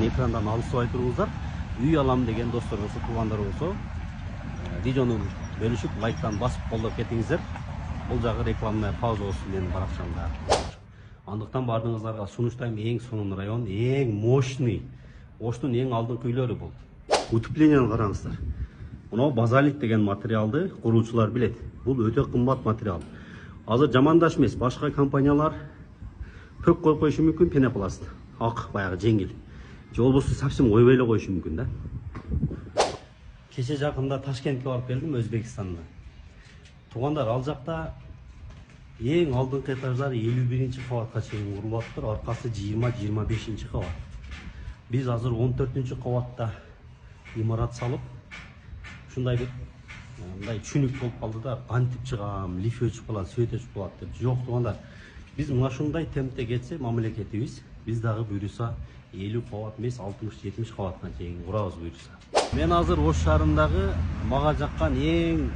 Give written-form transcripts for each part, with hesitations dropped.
экрандан алыстабай туруңуздар. Үй алам деген достор болсо, туугандар болсо, видеону бөлүшүп, лайктан басып колдоп кетиңиздер. Бул жагы рекламный пауза болсун менин баракчамда. Андыктан бардыгыңыздарга сунуштайм, эң сонун район, эң мощный. Оштун эң алдыңкы үйлөрү бул. Утеплениени караңыздар. Мына базалит деген материалды куруучулар билет. Бул өтө кымбат материал. Азыр жамандаш эмес, башка компаниялар пөк коюп коюшу мүмкүн, пенопласт. Ак, баягы жеңил. Же болбосо совсем койбой эле коюшу мүмкүн да. Кече жакында Ташкентке барып келдим, Өзбекстанда. Туугандар, ал жакта эң алдыңкы этаждар 51-чи кабатка чейин курулуп атыптыр, аркасы 20-25-чи кабат. Биз азыр 14-чү кабатта имарат салып, ушундай бир мындай түшүнүк болуп калды да, кантип чыгам, лифт өчүп калат, свет өчүп калат деп. Жок туугандар. Биз мына ушундай темпте кетсе, мамлекетибиз биз дагы буйруса 50 кабат эмес, 60-70 кабатка чейин курабыз буйруса. Мен азыр Ош шаарындагы мага жаккан эң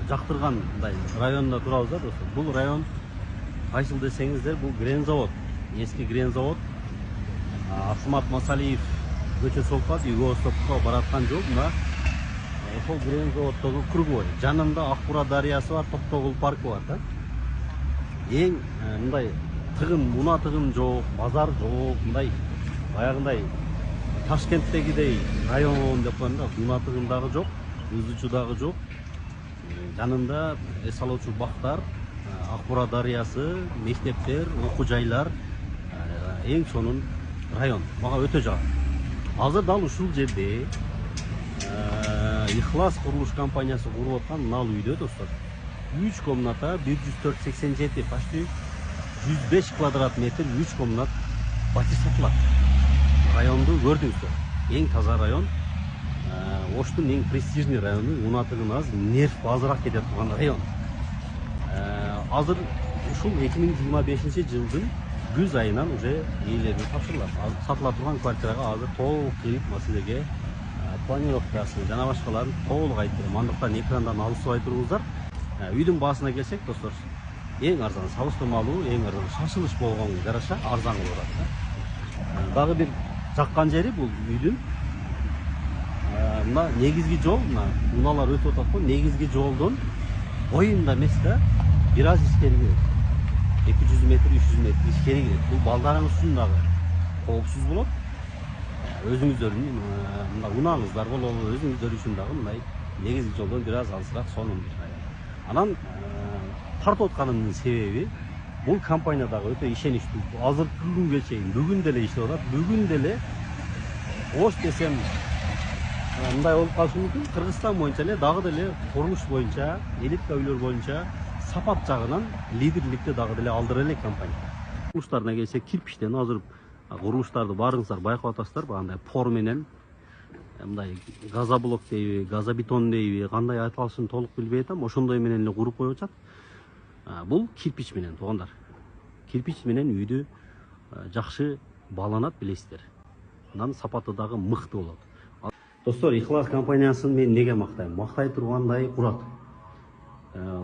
жактырган мындай районда турабыз да достор. Бул район кайсыл десеңиздер, бул Грен-завод, эски Грен-завод. Асмат Масалиев көчөсү болуп калат, Юго-Востокко бараткан жол мына ошол Грен-заводдогу круговой. Жанында Акбура дарыясы бар, Токтогул паркы бар да. Эң мындай тыгын, унаа тыгын жок, базар жок, мындай баягындай Ташкенттегидей район деп коем да, унаа тыгын дагы жок, ызычуу дагы жок. Жанында эс алуучу бактар, Акбура дарыясы, мектептер, окуу жайлар, эң сонун район. Мага өтө жагат. Азыр дал ушул жерде Ихлас курулуш компаниясы куруп аткан мына үйдө достор. 3 комната, 104-87, почти 105 квадрат метр, 3 комнат батир сатылат. Районду көрдүңүздөр. Эң таза район. Оштун эң престижный району, унаа тыгын аз, нерв азыраак кетет турган район. Азыр ушул 2025-жылдын күз айынан уже ээлерине тапшырылат. Сатыла турган квартирага азыр толук кирип маселеге планировкасын жана башкаларын толук айтып, андыктан экрандан алыстабай туруңуздар. Үйдүн баасына келсек, достор, эң арзан салыштырмалуу, эң арзан шашылыш болгонго жараша арзан болуп атат. Дагы бир жаккан жери бул үйдүн мына негизги жол, мына унаалар өтүп атат го, негизги жолдон боюнда эмес да, бир аз ичкери кирет. 200 метр, 300 метр ичкери кирет. Бул балдарыңыз үчүн дагы коопсуз болот. Өзүңүздөрдүн мына унааңыздар болобу, өзүңүздөр үчүн дагы мындай негизги жолдон бир аз алысыраак сонун. Анан тартып атканымдын себеби бул компания дагы өтө ишеничтүү. Азыркы күнгө чейин бүгүн деле иштеп атат. Бүгүн деле Ош десем мындай болуп калышы мүмкүн. Кыргызстан боюнча эле дагы деле курулуш боюнча, элитка үйлөр боюнча сапат жагынан лидерликти дагы деле алдыра элек компания. Курулуштарына келсек, кирпичтен азыр курулуштарды баарыңыздар байкап атасыздар, андай пор менен мындай газоблок дейби, газобетон дейби, кандай айтылышын толук билбей атам, ошондой менен эле куруп коюп атат. Бул кирпич менен туугандар. Кирпич менен үйдү жакшы бааланат, билесиздер. Анан сапаты дагы мыкты болот. Достор, Ихлас компаниясын мен неге мактайм? Мактай тургандай курат.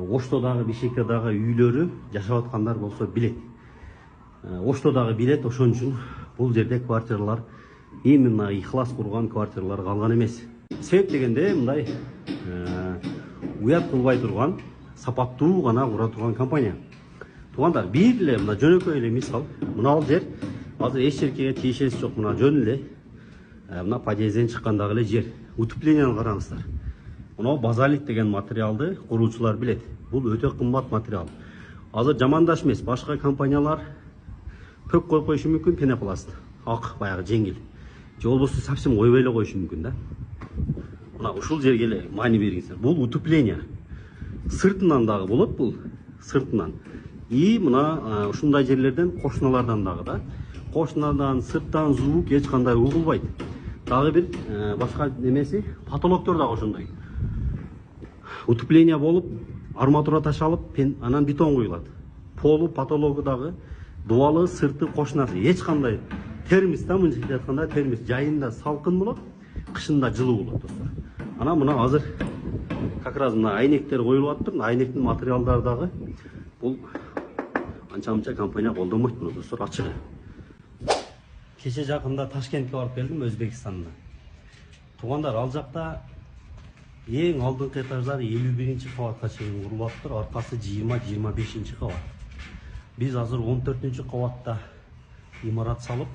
Ошто дагы, Бишкектеги үйлөрү жашап аткандар болсо билет. Ошто дагы билет, ошон үчүн бул жерде квартиралар именно Ихлас курган квартиралар калган эмес. Себеп дегенде мындай уят кылбай турган, сапаттуу гана кура турган компания. Туугандар, бир эле мына жөнөкөй эле мисал, мына жер азыр эч жерге тиешеси жок, мына жөн эле мына подъезден чыккандагы эле жер. Утеплениени караңыздар. Мына базалит деген материалды куруучулар билет. Бул өтө кымбат материал. Азыр жамандаш эмес, башка компаниялар пөк коюп коюшу мүмкүн, пенопласт. Ак, баягы жеңил. Же болбосо совсем койбой эле коюшу мүмкүн да. Мына ушул жерге эле маани бериңиздер. Бул утепление. Сыртынан дагы болот бул, сыртынан. И мына ушундай жерлерден, кошуналардан дагы да. Кошунадан, сырттан звук эч кандай угулбайт. Дагы бир башка немеси, потолоктор дагы ошондой. Утепление болуп, арматура ташалып, анан бетон куюлат. Полу, потологу дагы дубалы, сырты, кошунасы эч кандай термис да, мынча айтканда термис, жайында салкын болот, кышында жылуу болот достор. Анан мына азыр как раз мына айнектер коюлуп атыптыр. Айнектин материалдары дагы бул анча-мынча компания колдонбойт буну достор, ачыгы. Кеше жакында Ташкентке барып келдим, Өзбекстанда. Тугандар, ал жакта эң алдыңкы этаждар 51-ci кабатка чейин курулуп тур, аркасы 20-25-ci кабат. Биз азыр 14-ci кабатта имарат салып,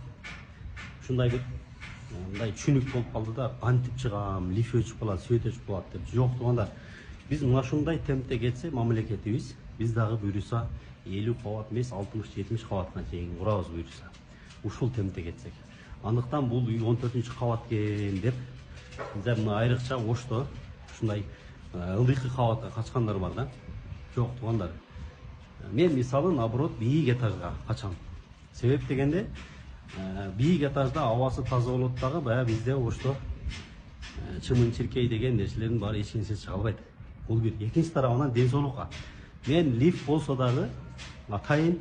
ушундай бир мындай түшүнүк болуп калды да, кантип чыгам, лифт өчүп калат, сөйт өчүп калат деп. Жок тугандар. Биз мына ушундай темпте кетсе, мамлекетибиз биз дагы буйруса 50 кабат эмес, 60-70 кабатка чейин курабыз буйруса. Ушул темпте кетсек. Андыктан бул үй 14-ci кабат экен деп, биздер мына айрыкча Ошто ушундай ылдыйкы кабатка качкандар бар да. Жок тугандар. Мен мисалы наоборот бийик этажга качам. Себеп дегенде бийик этажда абасы таза болот дагы, баягы бизде Ошто чымын чиркей деген нерселердин баары эч нерсе чыга албайт. Бул бир. Экинчи тарабынан ден соолукка. Мен лифт болсо дагы атайын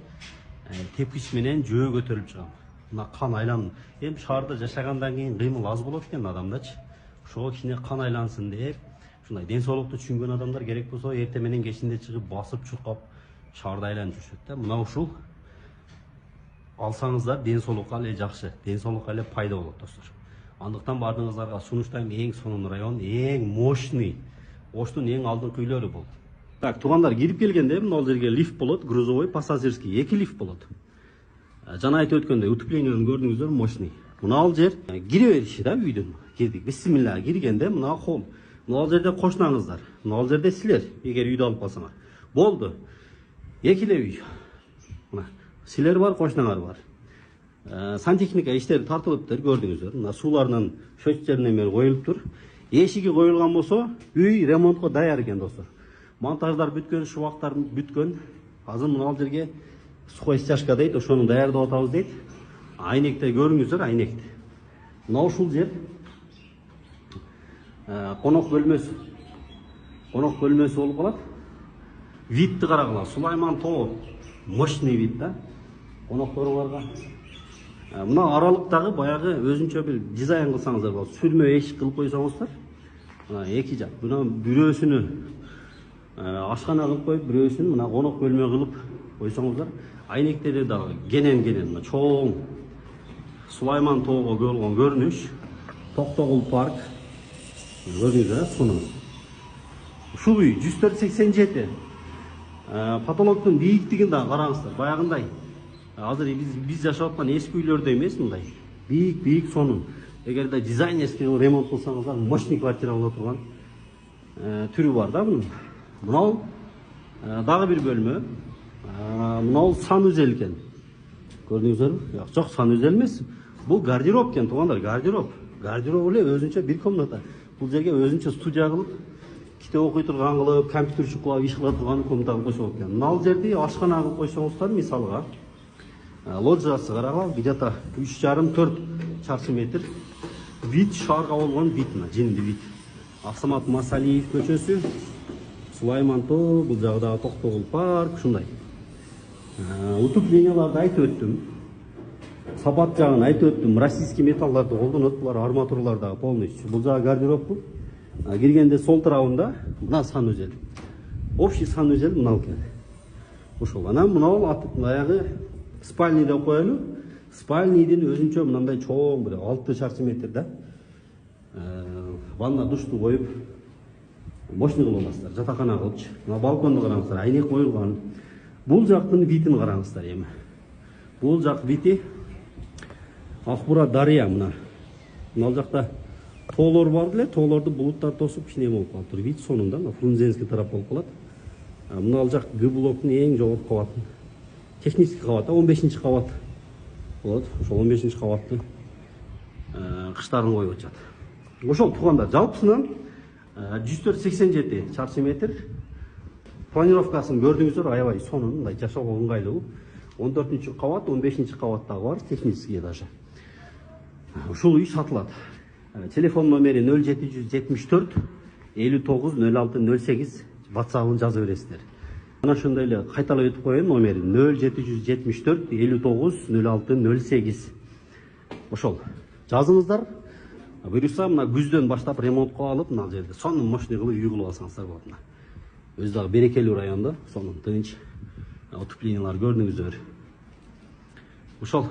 тепкич менен жөө көтөрүлүп чыгам. Мына кан айланып. Эми шаарда жашагандан кийин кыймыл аз болот экен адамдачы. Ошого кичине кан айлансын деп, ушундай ден соолукту түшүнгөн адамдар керек болсо эртең менен кечинде чыгып басып чуркап шаарда айланып жүрүшөт да. Мына ушул алсаңыздар ден соолукка эле жакшы, ден соолукка эле пайда болот достор. Андыктан баардыгыңыздарга сунуштайм, эң сонун район, эң мощный, Оштун эң алдыңкы үйлөрү болот. Так, тугандар, кирип келгенде мына жерге лифт болот, грузовой, пассажирский, 2 лифт болот. Жана айтып өткөндөй, утеплениени көрдүңүздөр, мощный. Мына ал жер кире бериши да үйдүн. Кирдик, бисмилла, киргенде мына холл. Мына ал жерде кошнаңыздар, мына ал жерде силер, эгер үйдү алып калсаңар. Болду. Экиле үй. Мына силер бар, кошнаңар бар. Сантехника иштери тартылыптыр, көрдүңүздөр. Мына суулардын счетчиктерине мер коюлуптур. Эшиги коюлган болсо, үй ремонтко даяр экен достор. Монтаждар бүткөн, шубактар бүткөн. Азыр мына ал жерге сухой стяжка дейт, ошону даярдап атабыз дейт. Айнекте көрүңүздөр, айнекти. Мына ушул жер конок бөлмөсү. Конок бөлмөсү болуп калат. Видти карагыла, Сулайман тоо, мощный вид да. Конокторуңарга. Мына аралыктагы баягы өзүнчө бир дизайн кылсаңыздар болот. Сүрмө эшик кылып койсоңуздар. Мына эки жак. Мына бирөөсүнү ашкана кылып коюп, бирөөсүн мына конок бөлмө кылып койсоңуздар. Айнектери дагы кенен-кенен, мына чоң Сулайман тоого болгон көрүнүш. Токтогул парк. Көрдүңүздөр, суну. Ушул үй 104-87. Потолоктун бийиктигин дагы караңыздар. Баягындай. Азыр биз жашап аткан эски үйлөрдө эмес мындай. Бийик сонун. Эгерде дизайнерский ремонт кылсаңыздар, мощный квартира боло турган түрү бар да бунун. Мынау дагы бир бөлмө. Мынау санузел экен. Көрдүңүздөрбү? Жок, санузел эмес. Бул гардероб экен, тугандар, гардероб. Гардероб эле өзүнчө бир комната. Бул жерге өзүнчө студия кылып, китеп окуй турган кылып, компьютерчик кылып иш кыла турган комната кылып койсо экен. Мына ал жерди ашкана кылып койсоңуздар, мисалга, лоджиясы карагыла, где-то 3,5-4 чарчы метр. Вид шаарга болгон вид, жинди вид. Аксамат Масалиев көчөсү, Сулайман тоо, бул жагда Токтогул парк, ушундай. Утепленияларды айтып өттүм. Сапат жагын айтып өттүм. Российский металларды колдонот, булар арматураларда полностью. Бул жагы гардеробку. Киргенде сол тарабында мына санузел. Общий санузел мына экен. Ошол. Анан мына баягы спальный деп коелу. Спальныйдин өзүнчө мындай чоң бир 6 чарчы метр да. Ванна душту коюп, мощный кылып аласыздар. Жатакана кылыпчы. Мына балконду караңыздар, айнек коюлган. Бул жактын видин караңыздар эми. Бул жак види Акбура дарыя мына. Мына жакта тоолор бар эле, тоолорду булуттар тосуп кичине болуп калыптыр. Вид сонун да, Фрунзенский тарап болуп калат. Мына ал жак Г блоктун эң жогорку кабаты. Технический кабат, 15-ci кабат. Болот. Ошол 15-ci кабатты кыштарын коюп атышат. Ошол тугандар, жалпысынан 104-87 чарчы метр. Планировкасын көрдүңүздөр, аябай сонун, мындай жашоого ыңгайлуу. 14-ci кабат, 15-ci кабаттагы бар, технический даже. Ушул үй сатылат. Телефон номери 0774 59 06 08, WhatsApp-ын жазып бересиздер. Ana şunda ile kaytalı ötüp koyayım nomeri 0774 59 06 08. Ошол. Жазыңыздар. Буюрса мына күздөн баштап ремонтко алып мына жерде сонун мощный кылып үй кылып алсаңыздар болот мына. Өзү дагы берекелүү райондо, сонун тынч утеплениялар көрдүңүздөр. Ошол.